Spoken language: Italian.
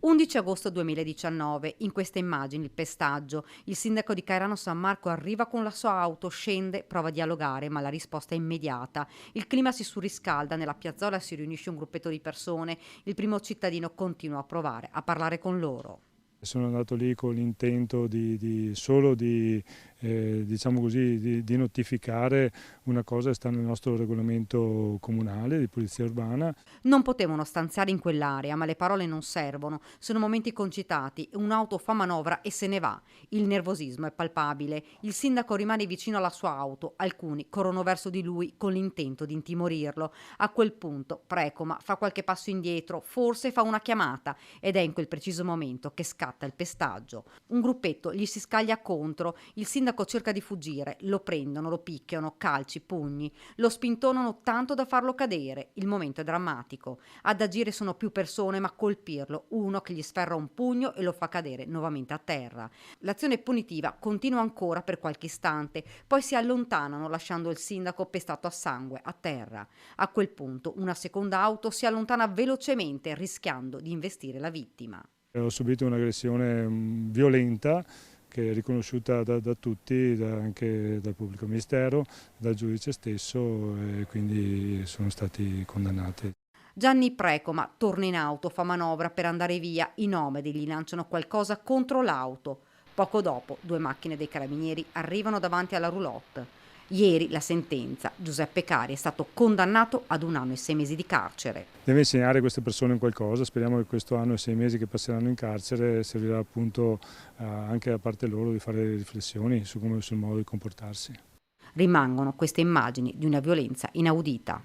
11 agosto 2019, in queste immagini il pestaggio. Il sindaco di Cairano San Marco arriva con la sua auto, scende, prova a dialogare, ma la risposta è immediata. Il clima si surriscalda, nella piazzola si riunisce un gruppetto di persone, il primo cittadino continua a provare a parlare con loro. Sono andato lì con l'intento solo diciamo così, di notificare una cosa che sta nel nostro regolamento comunale di polizia urbana. Non potevano stanziare in quell'area, ma le parole non servono. Sono momenti concitati. Un'auto fa manovra e se ne va. Il nervosismo è palpabile. Il sindaco rimane vicino alla sua auto. Alcuni corrono verso di lui con l'intento di intimorirlo. A quel punto Precoma fa qualche passo indietro, forse fa una chiamata, ed è in quel preciso momento che scatta il pestaggio. Un gruppetto gli si scaglia contro. Il sindaco cerca di fuggire. Lo prendono, lo picchiano, calci, pugni. Lo spintonano tanto da farlo cadere. Il momento è drammatico. Ad agire sono più persone, ma a colpirlo uno che gli sferra un pugno e lo fa cadere nuovamente a terra. L'azione punitiva continua ancora per qualche istante, poi si allontanano lasciando il sindaco pestato a sangue a terra. A quel punto una seconda auto si allontana velocemente rischiando di investire la vittima. Ho subito un'aggressione violenta che è riconosciuta da tutti, anche dal pubblico ministero, dal giudice stesso, e quindi sono stati condannati. Gianni Precoma torna in auto, fa manovra per andare via, i nomadi gli lanciano qualcosa contro l'auto. Poco dopo, due macchine dei carabinieri arrivano davanti alla roulotte. Ieri la sentenza: Giuseppe Cari è stato condannato ad 1 anno e 6 mesi di carcere. Deve insegnare a queste persone qualcosa, speriamo che questo anno e 6 mesi che passeranno in carcere servirà appunto anche da parte loro di fare riflessioni sul modo di comportarsi. Rimangono queste immagini di una violenza inaudita.